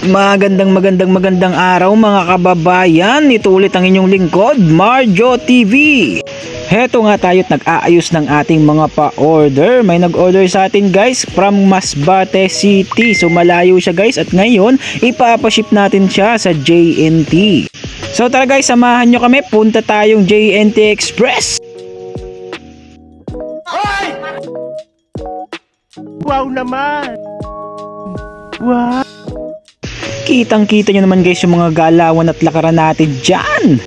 Magandang araw mga kababayan. Ito ulit ang inyong lingkod, Marjo TV. Heto nga tayo't nag-aayos ng ating mga pa-order. May nag-order sa atin guys from Masbate City. So malayo siya guys at ngayon ipapaship natin siya sa JNT. So tara guys, samahan nyo kami. Punta tayong JNT Express. Wow naman! Wow! Kitang-kita nyo naman guys yung mga galawan at lakaran natin dyan.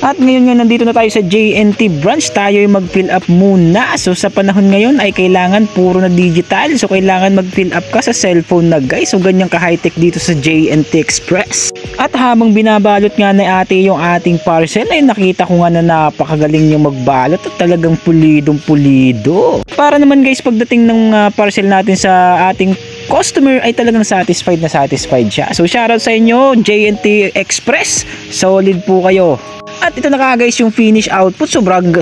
At ngayon nga nandito na tayo sa JNT branch. Tayo yung mag-fill up muna. So sa panahon ngayon ay kailangan puro na digital. So kailangan mag-fill up ka sa cellphone na guys. So ganyan ka high-tech dito sa JNT Express. At habang binabalot nga na ate yung ating parcel ay nakita ko nga na napakagaling yung magbalot at talagang pulidong pulido. Para naman guys pagdating ng parcel natin sa ating customer ay talagang satisfied na satisfied siya. So shoutout sa inyo JNT Express. Solid po kayo. At ito na nga guys yung finish output. Sobrang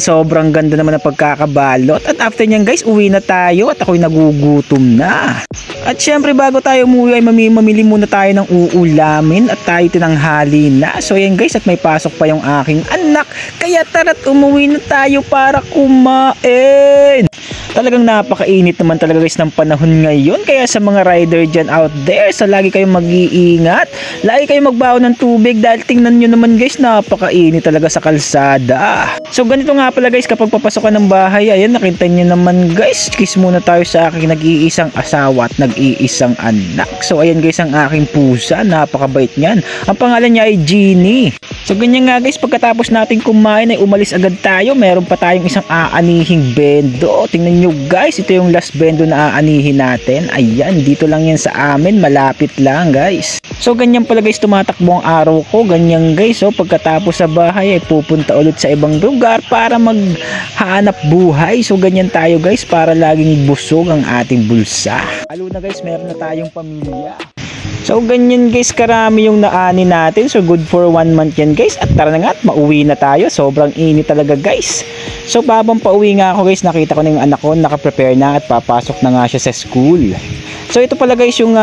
ganda naman ng pagkakabalot. At after nyan guys uwi na tayo at ako'y nagugutom na. At syempre bago tayo umuwi ay mamili muna tayo ng uulamin at tayo tinanghali na. So yan guys at may pasok pa yung aking anak. Kaya tara't umuwi na tayo para kumain. Talagang napakainit naman talaga guys ng panahon ngayon. Kaya sa mga rider dyan out there, so lagi kayong mag-iingat. Lagi kayong magbaon ng tubig dahil tingnan nyo naman guys, napakainit talaga sa kalsada. So ganito nga pala guys, kapag papasok ka ng bahay, ayan nakita nyo naman guys, kiss muna tayo sa aking nag-iisang asawa at nag-iisang anak. So ayan guys ang aking pusa, napakabait niyan. Ang pangalan niya ay Jeannie. So ganyan nga guys, pagkatapos natin kumain ay umalis agad tayo. Meron pa tayong isang aanihing bendo. Tingnan nyo guys, ito yung last bendo na aanihin natin. Ayan, dito lang yan sa amin, malapit lang guys. So ganyan pala guys tumatakbo ang araw ko. Ganyan guys, so pagkatapos sa bahay ay pupunta ulit sa ibang lugar para maghanap buhay. So ganyan tayo guys para laging busog ang ating bulsa. Lalo na guys, meron na tayong pamilya. So ganyan guys karami yung naani natin. So good for 1 month yan guys. At tara na nga at mauwi na tayo. Sobrang init talaga guys. So babang pauwi nga ako guys, nakita ko na yung anak ko nakaprepare na at papasok na nga siya sa school. So ito pala guys yung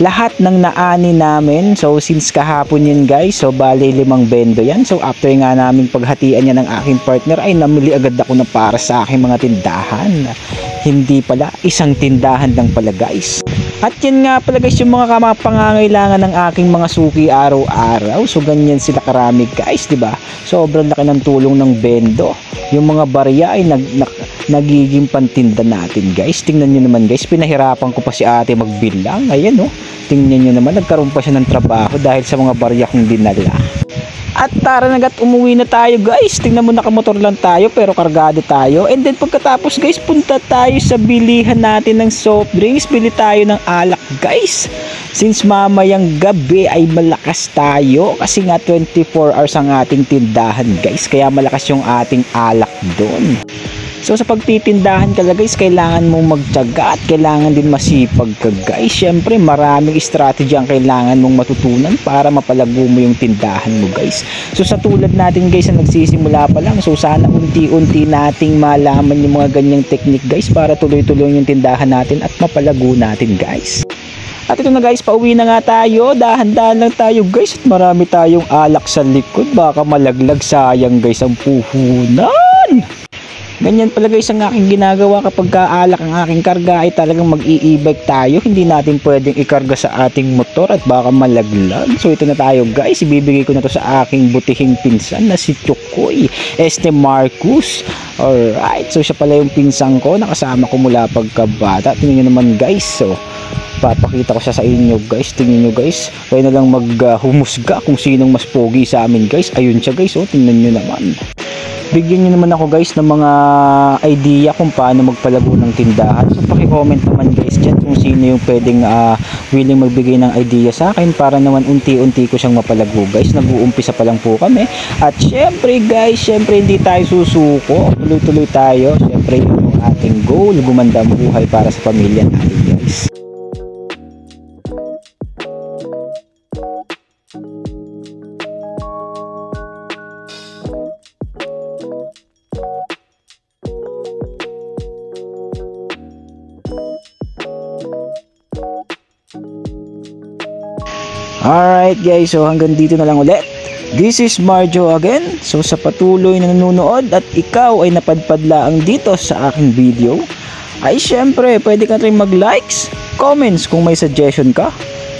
lahat ng naani namin. So since kahapon yun guys, so bali 5 bendo yan. So after nga namin paghatian yan ng aking partner ay namili agad ako na para sa aking mga tindahan. Hindi pala, isang tindahan lang pala guys. At yan nga pala guys yung mga pangangailangan ng aking mga suki araw-araw. So ganyan sila karami guys, diba? Sobrang laki ng tulong ng bendo. Yung mga barya ay nagiging pantinda natin guys. Tingnan nyo naman guys, pinahirapan ko pa si ate magbilang. Ayan oh, tingnan nyo naman, nagkaroon pa siya ng trabaho dahil sa mga barya kong dinala. At tara nagat umuwi na tayo guys. Tingnan mo, nakamotor lang tayo pero kargado tayo. And then pagkatapos guys, punta tayo sa bilihan natin ng soft drinks. Bili tayo ng alak guys. Since mamayang gabi ay malakas tayo. Kasi nga 24 hours ang ating tindahan guys. Kaya malakas yung ating alak doon. So sa pagtitindahan ka guys, kailangan mong magtiyaga at kailangan din masipag ka guys. Syempre maraming strategy ang kailangan mong matutunan para mapalago mo yung tindahan mo guys. So sa tulad natin guys na nagsisimula pa lang, so sana unti-unti nating malaman yung mga ganyang technique guys para tuloy-tuloy yung tindahan natin at mapalago natin guys. At ito na guys, pauwi na nga tayo. Dahan-dahan lang tayo guys at marami tayong alak sa likod. Baka malaglag, sayang guys ang puhunan. Ganyan pala guys ang aking ginagawa kapag kaalak ang aking karga ay talagang mag-i-e-bike tayo. Hindi natin pwedeng ikarga sa ating motor at baka malaglag. So ito na tayo guys, ibibigay ko na to sa aking butihing pinsan na si Chokoy Este Marcus. Alright, so siya pala yung pinsan ko, nakasama ko mula pagkabata. Tingnan nyo naman guys, so papakita ko siya sa inyo guys. Tingnan nyo guys, kaya na lang maghumusga kung sinong mas pogi sa amin guys. Ayun siya guys, oh, tingnan nyo naman. Bigyan nyo naman ako guys ng mga idea kung paano magpalago ng tindahan. So paki-comment naman guys dyan kung sino yung pwedeng willing magbigay ng idea sa akin para naman unti-unti ko siyang mapalago guys. Nag-uumpisa pa lang po kami. At syempre guys, syempre hindi tayo susuko. Tuloy-tuloy tayo. Syempre yung ating goal, gumandang buhay para sa pamilya natin guys. Alright guys, so hanggang dito na lang ulit. This is Marjo again. So sa patuloy na nanonood at ikaw ay napadpad laang dito sa aking video, ay syempre pwede ka rin mag-likes, comments kung may suggestion ka.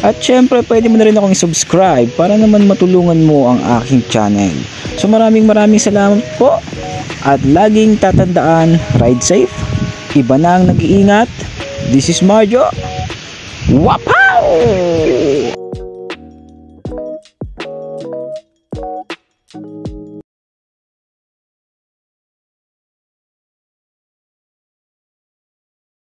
At syempre pwede mo na rin akong subscribe para naman matulungan mo ang aking channel. So maraming salamat po. At laging tatandaan, ride safe. Iba na ang nag-iingat. This is Marjo. Wapow!